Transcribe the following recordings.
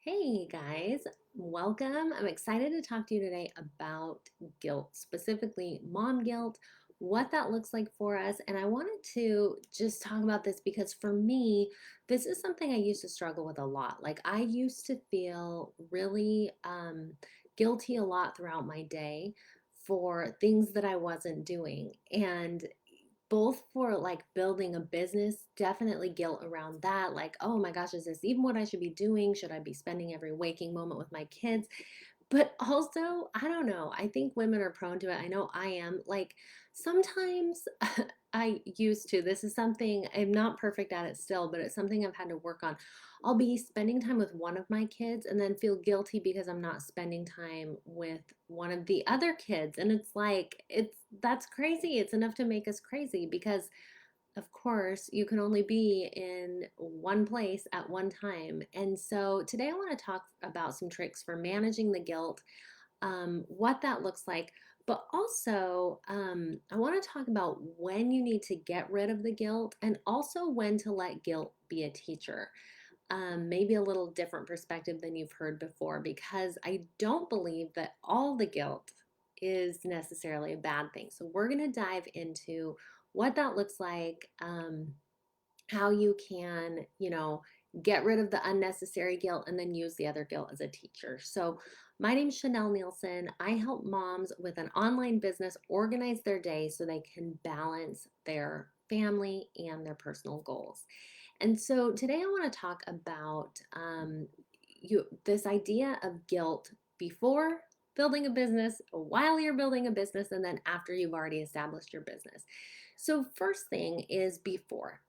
Hey guys, welcome. I'm excited to talk to you today about guilt, specifically mom guilt, what that looks like for us. And I wanted to just talk about this because for me, this is something I used to struggle with a lot. Like I used to feel really guilty a lot throughout my day for things that I wasn't doing. And both for like building a business, definitely guilt around that. Like, oh my gosh, is this even what I should be doing? Should I be spending every waking moment with my kids? But also, I don't know. I think women are prone to it. I know I am. Like sometimes I used to. This is something I'm not perfect at it still, but it's something I've had to work on. I'll be spending time with one of my kids and then feel guilty because I'm not spending time with one of the other kids. And it's like, that's crazy. It's enough to make us crazy because of course, you can only be in one place at one time. And so today I want to talk about some tricks for managing the guilt, what that looks like, but also I want to talk about when you need to get rid of the guilt and also when to let guilt be a teacher. Maybe a little different perspective than you've heard before, because I don't believe that all the guilt is necessarily a bad thing. So we're going to dive into what that looks like, how you can, get rid of the unnecessary guilt and then use the other guilt as a teacher. So, my name's Chanel Nielsen. I help moms with an online business organize their day so they can balance their family and their personal goals. And so, today I want to talk about this idea of guilt before building a business, while you're building a business, and then after you've already established your business. So, first thing is before.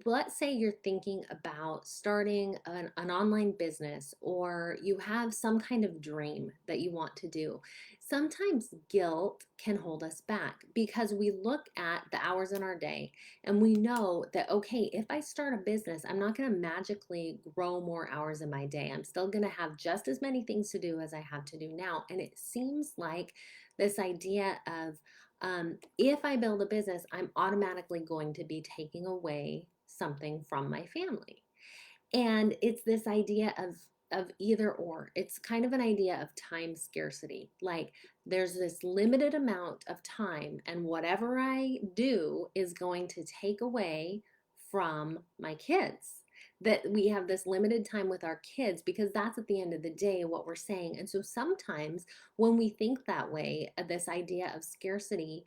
Let's say you're thinking about starting an online business or you have some kind of dream that you want to do. Sometimes guilt can hold us back because we look at the hours in our day and we know that, okay, if I start a business, I'm not going to magically grow more hours in my day. I'm still going to have just as many things to do as I have to do now. And it seems like this idea of if I build a business, I'm automatically going to be taking away something from my family. And it's this idea of either or. It's kind of an idea of time scarcity. Like there's this limited amount of time, and whatever I do is going to take away from my kids. That we have this limited time with our kids because that's at the end of the day what we're saying. And so sometimes when we think that way, this idea of scarcity,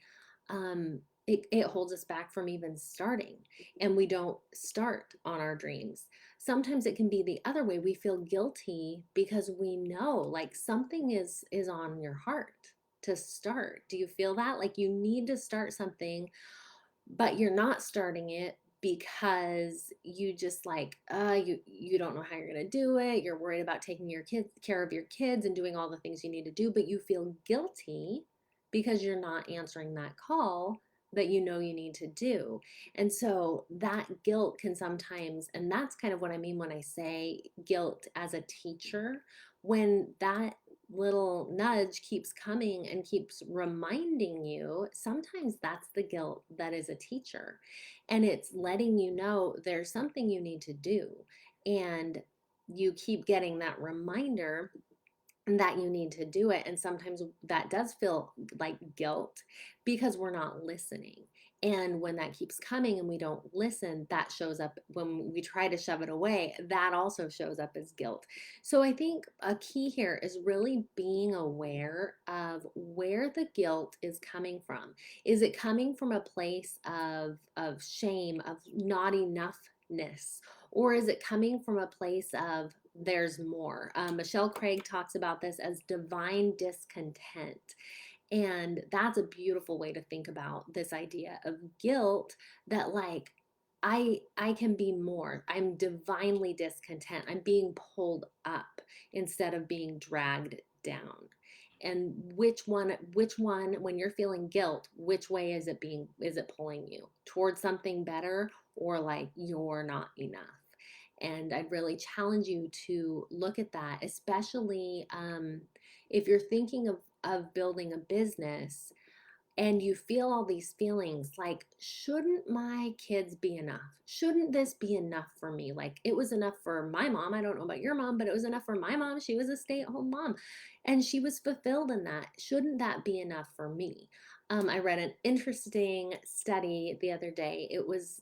it holds us back from even starting, and we don't start on our dreams. Sometimes it can be the other way. We feel guilty because we know like something is on your heart to start. Do you feel that? Like you need to start something, but you're not starting it because you just like you don't know how you're going to do it. You're worried about taking your kids care of your kids and doing all the things you need to do, but you feel guilty because you're not answering that call that you know you need to do. And so that guilt can sometimes, and that's kind of what I mean when I say guilt as a teacher, when that little nudge keeps coming and keeps reminding you, sometimes that's the guilt that is a teacher. And it's letting you know there's something you need to do. And you keep getting that reminder that you need to do it. And sometimes that does feel like guilt because we're not listening. And when that keeps coming and we don't listen, that shows up when we try to shove it away. That also shows up as guilt. So I think a key here is really being aware of where the guilt is coming from. Is it coming from a place of shame, of not enoughness? Or is it coming from a place of there's more? Michelle Craig talks about this as divine discontent. And that's a beautiful way to think about this idea of guilt, that like I can be more. I'm divinely discontent. I'm being pulled up instead of being dragged down. And which one when you're feeling guilt, which way is it pulling you? Towards something better, or like you're not enough? And I'd really challenge you to look at that, especially if you're thinking of building a business. and you feel all these feelings like, shouldn't my kids be enough? Shouldn't this be enough for me? Like, it was enough for my mom. I don't know about your mom, but it was enough for my mom. She was a stay-at-home mom and she was fulfilled in that. Shouldn't that be enough for me? I read an interesting study the other day. It was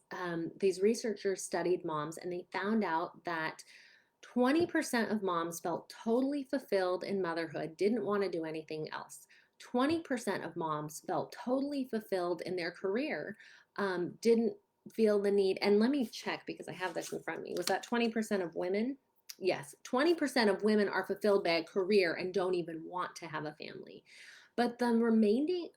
these researchers studied moms and they found out that 20% of moms felt totally fulfilled in motherhood, didn't want to do anything else. 20% of moms felt totally fulfilled in their career, didn't feel the need. And let me check because I have this in front of me. Was that 20% of women? Yes, 20% of women are fulfilled by a career and don't even want to have a family. But the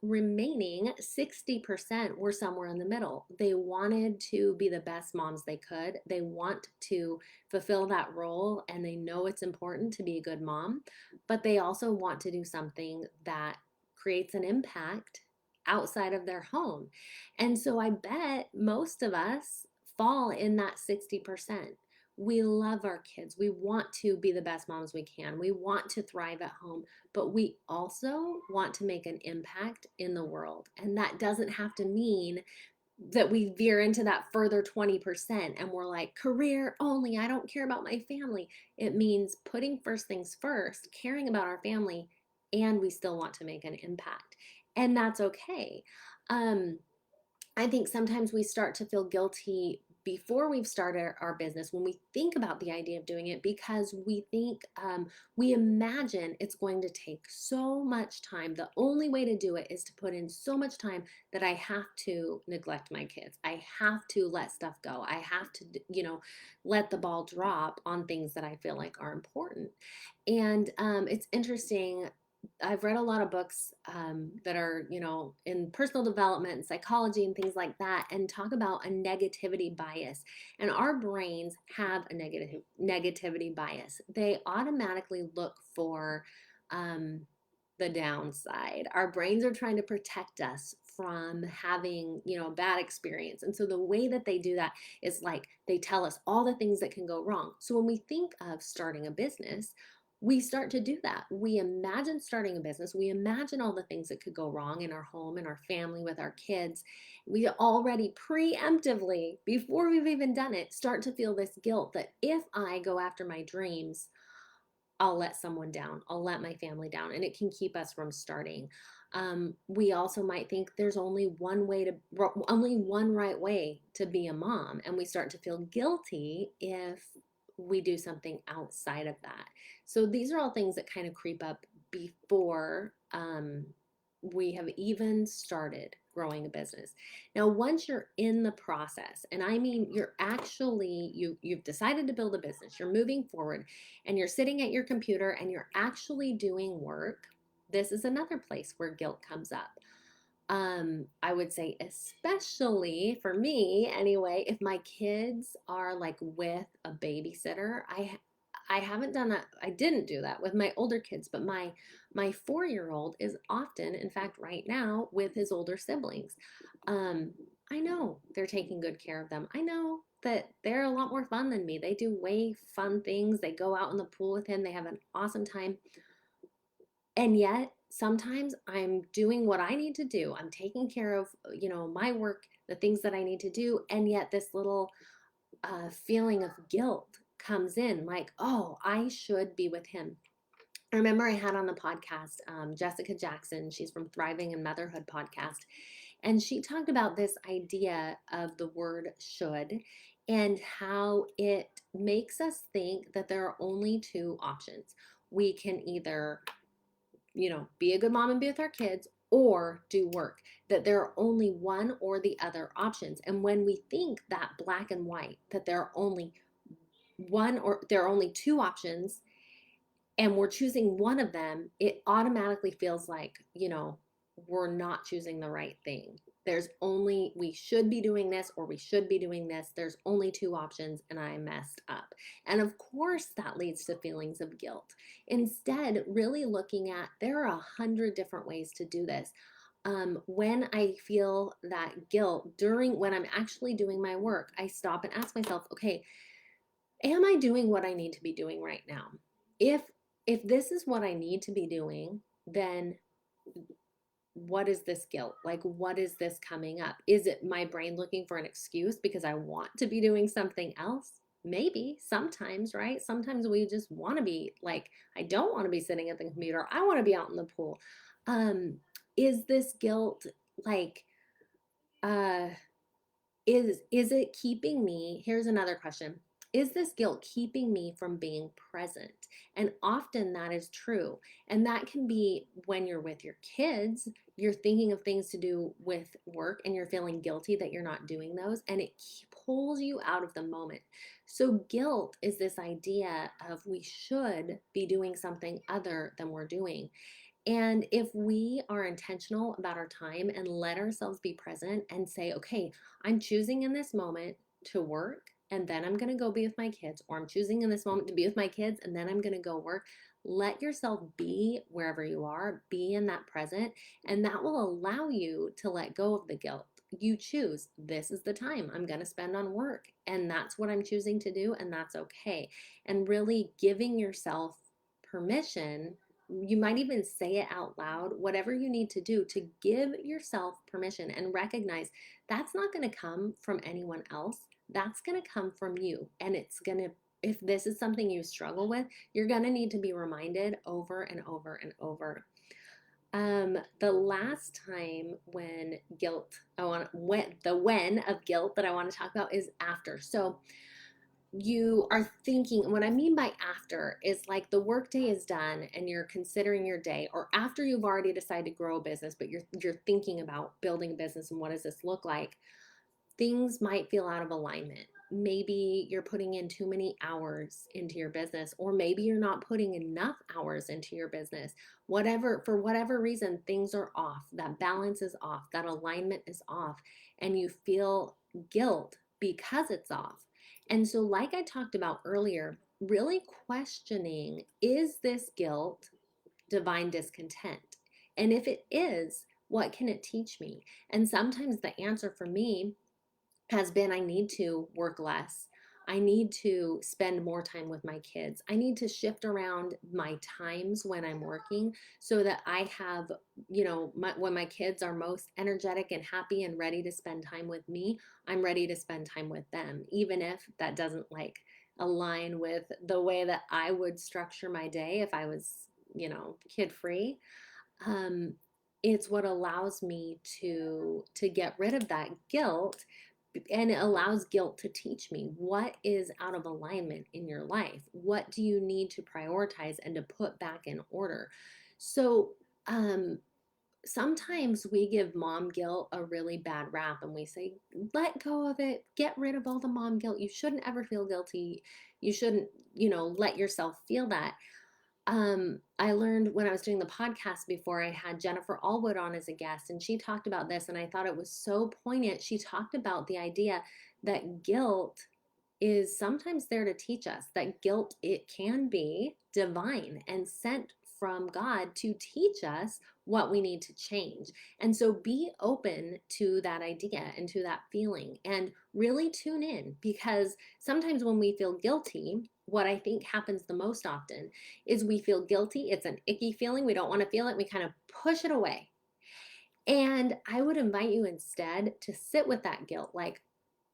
remaining 60% were somewhere in the middle. They wanted to be the best moms they could. They want to fulfill that role and they know it's important to be a good mom, but they also want to do something that creates an impact outside of their home. And so I bet most of us fall in that 60%. We love our kids. We want to be the best moms we can. We want to thrive at home, but we also want to make an impact in the world. And that doesn't have to mean that we veer into that further 20% and we're like, career only, I don't care about my family. It means putting first things first, caring about our family, and we still want to make an impact. And that's okay. Um, I think sometimes we start to feel guilty before we've started our business when we think about the idea of doing it because we think, we imagine it's going to take so much time. The only way to do it is to put in so much time that I have to neglect my kids. I have to let stuff go. I have to, let the ball drop on things that I feel like are important. And it's interesting. I've read a lot of books that are, in personal development and psychology and things like that, and talk about a negativity bias. And our brains have a negativity bias. They automatically look for um, the downside. Our brains are trying to protect us from having, a bad experience. And so the way that they do that is like they tell us all the things that can go wrong. So when we think of starting a business, we start to do that. We imagine starting a business. We imagine all the things that could go wrong in our home, in our family, with our kids. We already preemptively, before we've even done it, start to feel this guilt that if I go after my dreams, I'll let someone down. I'll let my family down, and it can keep us from starting. We also might think there's only only one right way to be a mom, and we start to feel guilty if we do something outside of that. So these are all things that kind of creep up before we have even started growing a business. Now, once you're in the process, and I mean you're actually you've decided to build a business, you're moving forward, and you're sitting at your computer and you're actually doing work, this is another place where guilt comes up. I would say, especially for me anyway, if my kids are like with a babysitter. I haven't done that. I didn't do that with my older kids, but my 4-year-old is often, in fact, right now, with his older siblings. Um, I know they're taking good care of them. I know that they're a lot more fun than me. They do way fun things. They go out in the pool with him. They have an awesome time. And yet, sometimes I'm doing what I need to do. I'm taking care of, my work, the things that I need to do. And yet, this little feeling of guilt comes in like, oh, I should be with him. I remember I had on the podcast Jessica Jackson. She's from Thriving in Motherhood podcast. And she talked about this idea of the word should and how it makes us think that there are only two options. We can either be a good mom and be with our kids or do work, that there are only one or the other options. And when we think that black and white, that there are only one or there are only two options and we're choosing one of them, it automatically feels like, we're not choosing the right thing. There's only, we should be doing this or we should be doing this. There's only two options and I messed up. And of course that leads to feelings of guilt. Instead, really looking at, there are 100 different ways to do this. When I feel that guilt when I'm actually doing my work, I stop and ask myself, okay, am I doing what I need to be doing right now? If this is what I need to be doing, then what is this guilt? Like, what is this coming up? Is it my brain looking for an excuse because I want to be doing something else? Maybe sometimes, right? Sometimes we just want to be like, I don't want to be sitting at the computer. I want to be out in the pool. Um, is this guilt like, uh, is it keeping me? Here's another question. Is this guilt keeping me from being present? And often that is true. And that can be when you're with your kids, you're thinking of things to do with work and you're feeling guilty that you're not doing those, and it pulls you out of the moment. So guilt is this idea of we should be doing something other than we're doing. And if we are intentional about our time and let ourselves be present and say, okay, I'm choosing in this moment to work and then I'm going to go be with my kids, or I'm choosing in this moment to be with my kids and then I'm going to go work. Let yourself be wherever you are, be in that present, and that will allow you to let go of the guilt. You choose, this is the time I'm going to spend on work, and that's what I'm choosing to do, and that's okay. And really giving yourself permission, you might even say it out loud, whatever you need to do to give yourself permission and recognize that's not going to come from anyone else. That's going to come from you. And it's going to, if this is something you struggle with, you're going to need to be reminded over and over and over. The last time when guilt, when of guilt that I want to talk about is after. So you are thinking, what I mean by after is like the workday is done and you're considering your day, or after you've already decided to grow a business, but you're thinking about building a business and what does this look like. Things might feel out of alignment. Maybe you're putting in too many hours into your business, or maybe you're not putting enough hours into your business. Whatever, for whatever reason, things are off. That balance is off. That alignment is off. And you feel guilt because it's off. And so, like I talked about earlier, really questioning, is this guilt divine discontent? And if it is, what can it teach me? And sometimes the answer for me has been, I need to work less. I need to spend more time with my kids. I need to shift around my times when I'm working so that I have, when my kids are most energetic and happy and ready to spend time with me, I'm ready to spend time with them, even if that doesn't like align with the way that I would structure my day if I was, kid free. um, it's what allows me to get rid of that guilt, and it allows guilt to teach me what is out of alignment in your life. What do you need to prioritize and to put back in order? So um, sometimes we give mom guilt a really bad rap and we say, let go of it, get rid of all the mom guilt. You shouldn't ever feel guilty. You shouldn't, let yourself feel that. I learned when I was doing the podcast before, I had Jennifer Allwood on as a guest, and she talked about this, and I thought it was so poignant. She talked about the idea that guilt is sometimes there to teach us, that guilt, it can be divine and sent from God to teach us what we need to change. And so be open to that idea and to that feeling and really tune in, because sometimes when we feel guilty, what I think happens the most often is we feel guilty. It's an icky feeling. We don't want to feel it. We kind of push it away. And I would invite you instead to sit with that guilt. Like,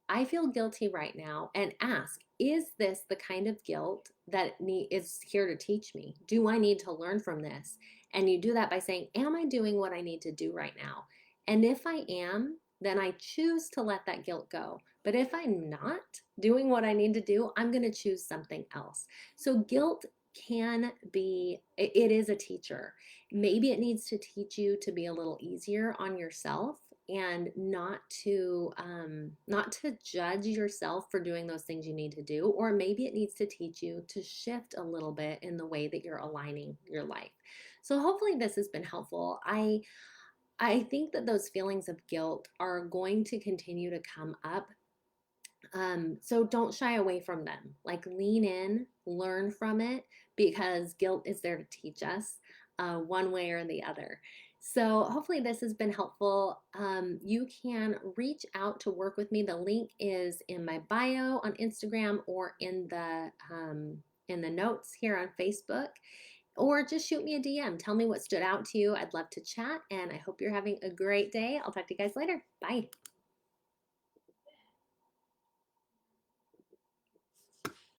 I feel guilty right now, and ask, is this the kind of guilt that is here to teach me? Do I need to learn from this? And you do that by saying, am I doing what I need to do right now? And if I am, then I choose to let that guilt go. But if I'm not doing what I need to do, I'm going to choose something else. So guilt can be, it is a teacher. Maybe it needs to teach you to be a little easier on yourself, and not to judge yourself for doing those things you need to do. Or maybe it needs to teach you to shift a little bit in the way that you're aligning your life. So hopefully this has been helpful. I think that those feelings of guilt are going to continue to come up. So don't shy away from them. Like, lean in, learn from it, because guilt is there to teach us one way or the other. So hopefully this has been helpful. You can reach out to work with me. The link is in my bio on Instagram, or in the notes here on Facebook. or just shoot me a DM. Tell me what stood out to you. I'd love to chat, and I hope you're having a great day. I'll talk to you guys later. Bye.